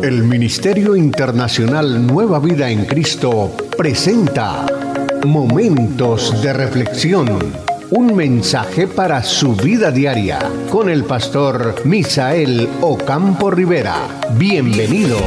El Ministerio Internacional Nueva Vida en Cristo presenta Momentos de Reflexión, un mensaje para su vida diaria, con el pastor Misael Ocampo Rivera. Bienvenidos.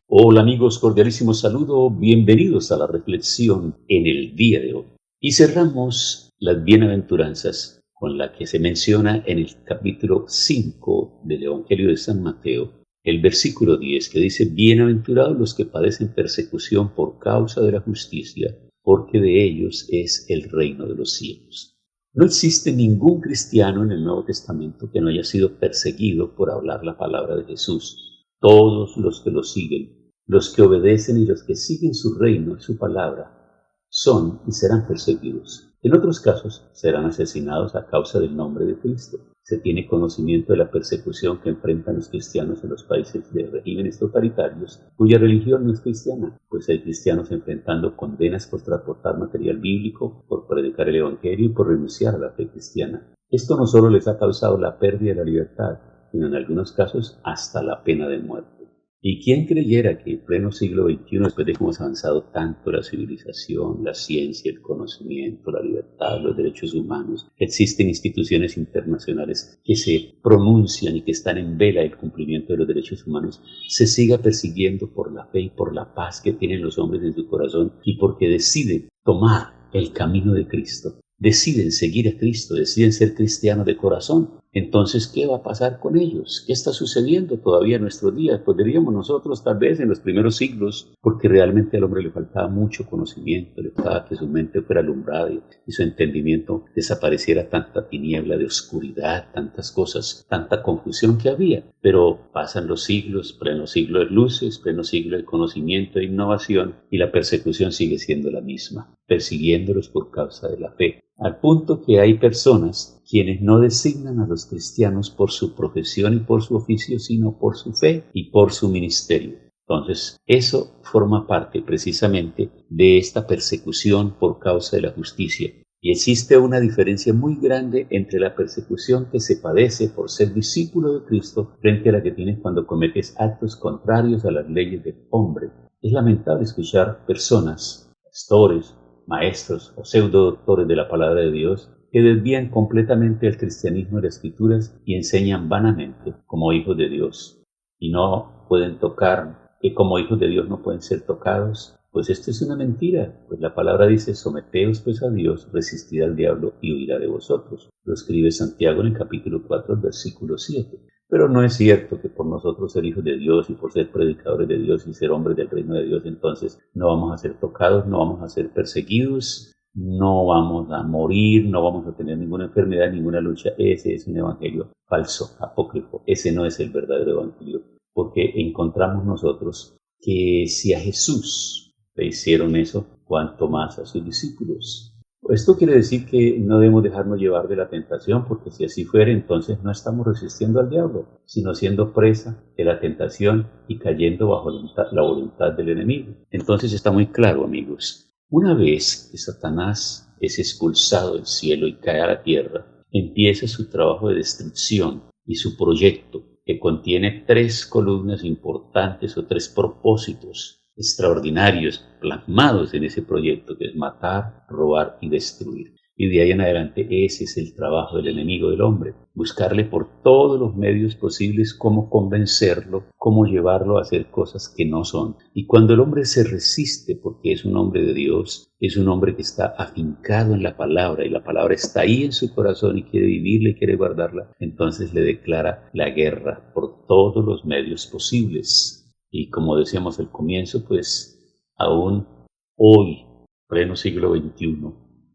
Hola amigos, cordialísimo saludo, bienvenidos a la reflexión en el día de hoy. Y cerramos las bienaventuranzas con la que se menciona en el capítulo 5 del Evangelio de San Mateo, el versículo 10, que dice: Bienaventurados los que padecen persecución por causa de la justicia, porque de ellos es el reino de los cielos. No existe ningún cristiano en el Nuevo Testamento que no haya sido perseguido por hablar la palabra de Jesús. Todos los que lo siguen, los que obedecen y los que siguen su reino y su palabra, son y serán perseguidos. En otros casos, serán asesinados a causa del nombre de Cristo. Se tiene conocimiento de la persecución que enfrentan los cristianos en los países de regímenes totalitarios cuya religión no es cristiana, pues hay cristianos enfrentando condenas por transportar material bíblico, por predicar el Evangelio y por renunciar a la fe cristiana. Esto no solo les ha causado la pérdida de la libertad, sino en algunos casos hasta la pena de muerte. ¿Y quién creyera que en pleno siglo XXI, después de que hemos avanzado tanto la civilización, la ciencia, el conocimiento, la libertad, los derechos humanos, existen instituciones internacionales que se pronuncian y que están en vela del cumplimiento de los derechos humanos, se siga persiguiendo por la fe y por la paz que tienen los hombres en su corazón y porque deciden tomar el camino de Cristo? Deciden seguir a Cristo, deciden ser cristianos de corazón. Entonces, ¿qué va a pasar con ellos? ¿Qué está sucediendo todavía en nuestros días? Pues diríamos nosotros, tal vez en los primeros siglos, porque realmente al hombre le faltaba mucho conocimiento, le faltaba que su mente fuera alumbrada y su entendimiento desapareciera tanta tiniebla de oscuridad, tantas cosas, tanta confusión que había. Pero pasan los siglos, pleno siglo de luces, pleno siglo de conocimiento e innovación, y la persecución sigue siendo la misma, persiguiéndolos por causa de la fe. Al punto que hay personas quienes no designan a los cristianos por su profesión y por su oficio, sino por su fe y por su ministerio. Entonces, eso forma parte precisamente de esta persecución por causa de la justicia. Y existe una diferencia muy grande entre la persecución que se padece por ser discípulo de Cristo frente a la que tienes cuando cometes actos contrarios a las leyes del hombre. Es lamentable escuchar personas, pastores, maestros o pseudo doctores de la palabra de Dios que desvían completamente el cristianismo de las escrituras y enseñan vanamente como hijos de Dios y no pueden tocar, que como hijos de Dios no pueden ser tocados. Pues esto es una mentira, pues la palabra dice: someteos pues a Dios, resistid al diablo y huirá de vosotros. Lo escribe Santiago en el capítulo 4, versículo 7. Pero no es cierto que por nosotros ser hijos de Dios y por ser predicadores de Dios y ser hombres del reino de Dios, entonces no vamos a ser tocados, no vamos a ser perseguidos, no vamos a morir, no vamos a tener ninguna enfermedad, ninguna lucha. Ese es un evangelio falso, apócrifo. Ese no es el verdadero evangelio, porque encontramos nosotros que si a Jesús le hicieron eso, cuanto más a sus discípulos. Esto quiere decir que no debemos dejarnos llevar de la tentación, porque si así fuera, entonces no estamos resistiendo al diablo, sino siendo presa de la tentación y cayendo bajo la voluntad del enemigo. Entonces está muy claro, amigos. Una vez que Satanás es expulsado del cielo y cae a la tierra, empieza su trabajo de destrucción y su proyecto, que contiene 3 columnas importantes o 3 propósitos extraordinarios plasmados en ese proyecto, que es matar, robar y destruir. Y de ahí en adelante ese es el trabajo del enemigo del hombre: buscarle por todos los medios posibles cómo convencerlo, cómo llevarlo a hacer cosas que no son. Y cuando el hombre se resiste, porque es un hombre de Dios, es un hombre que está afincado en la palabra y la palabra está ahí en su corazón y quiere vivirla y quiere guardarla, entonces le declara la guerra por todos los medios posibles. Y como decíamos al comienzo, pues aún hoy, pleno siglo XXI,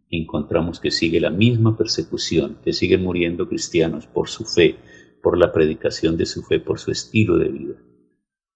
encontramos que sigue la misma persecución, que siguen muriendo cristianos por su fe, por la predicación de su fe, por su estilo de vida.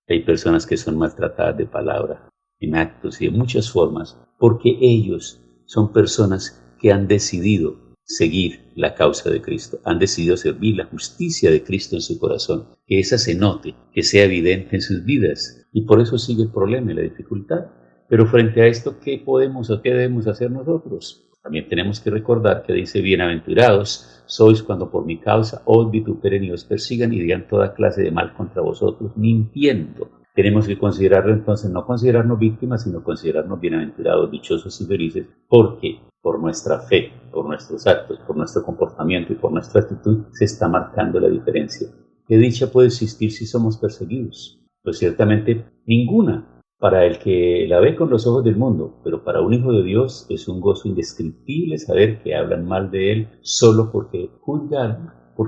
Hay personas que son maltratadas de palabra, en actos y de muchas formas, porque ellos son personas que han decidido seguir la causa de Cristo, han decidido servir la justicia de Cristo en su corazón, que esa se note, que sea evidente en sus vidas, y por eso sigue el problema y la dificultad. Pero frente a esto, ¿qué podemos o qué debemos hacer nosotros? También tenemos que recordar que dice: bienaventurados sois cuando por mi causa os vituperen y os persigan y digan toda clase de mal contra vosotros, mintiendo. Tenemos que considerarlo entonces, no considerarnos víctimas, sino considerarnos bienaventurados, dichosos y felices, porque por nuestra fe, por nuestros actos, por nuestro comportamiento y por nuestra actitud se está marcando la diferencia. ¿Qué dicha puede existir si somos perseguidos? Pues ciertamente ninguna. Para el que la ve con los ojos del mundo, pero para un hijo de Dios es un gozo indescriptible saber que hablan mal de él solo porque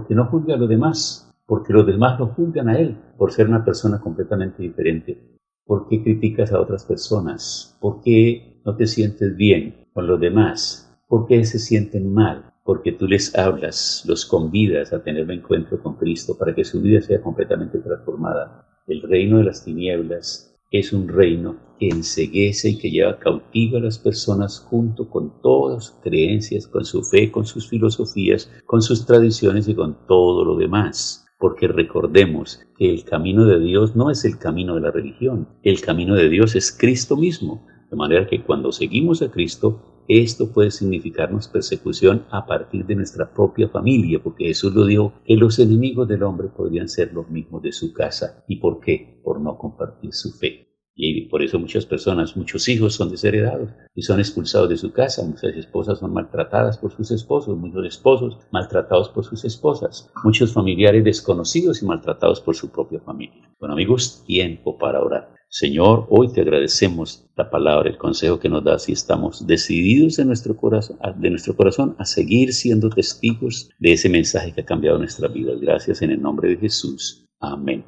no juzga a los demás, porque los demás lo juzgan a él por ser una persona completamente diferente. ¿Por qué criticas a otras personas? ¿Por qué no te sientes bien con los demás? ¿Por qué se sienten mal? Porque tú les hablas, los convidas a tener un encuentro con Cristo para que su vida sea completamente transformada. El reino de las tinieblas es un reino que enceguece y que lleva cautivo a las personas junto con todas sus creencias, con su fe, con sus filosofías, con sus tradiciones y con todo lo demás. Porque recordemos que el camino de Dios no es el camino de la religión, el camino de Dios es Cristo mismo. De manera que cuando seguimos a Cristo, esto puede significarnos persecución a partir de nuestra propia familia, porque Jesús lo dijo, que los enemigos del hombre podrían ser los mismos de su casa. ¿Y por qué? Por no compartir su fe. Y por eso muchas personas, muchos hijos son desheredados y son expulsados de su casa. Muchas esposas son maltratadas por sus esposos, muchos esposos maltratados por sus esposas, muchos familiares desconocidos y maltratados por su propia familia. Bueno, amigos, tiempo para orar. Señor, hoy te agradecemos la palabra, el consejo que nos das y estamos decididos de nuestro corazón a seguir siendo testigos de ese mensaje que ha cambiado nuestras vidas. Gracias en el nombre de Jesús. Amén.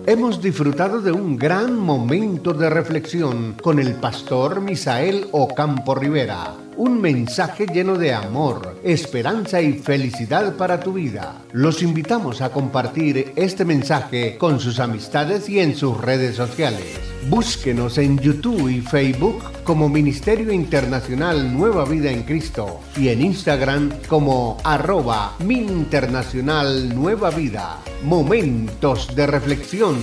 Hemos disfrutado de un gran momento de reflexión con el pastor Misael Ocampo Rivera. Un mensaje lleno de amor, esperanza y felicidad para tu vida. Los invitamos a compartir este mensaje con sus amistades y en sus redes sociales. Búsquenos en YouTube y Facebook como Ministerio Internacional Nueva Vida en Cristo y en Instagram como @MIinternacional Nueva Vida. Momentos de reflexión.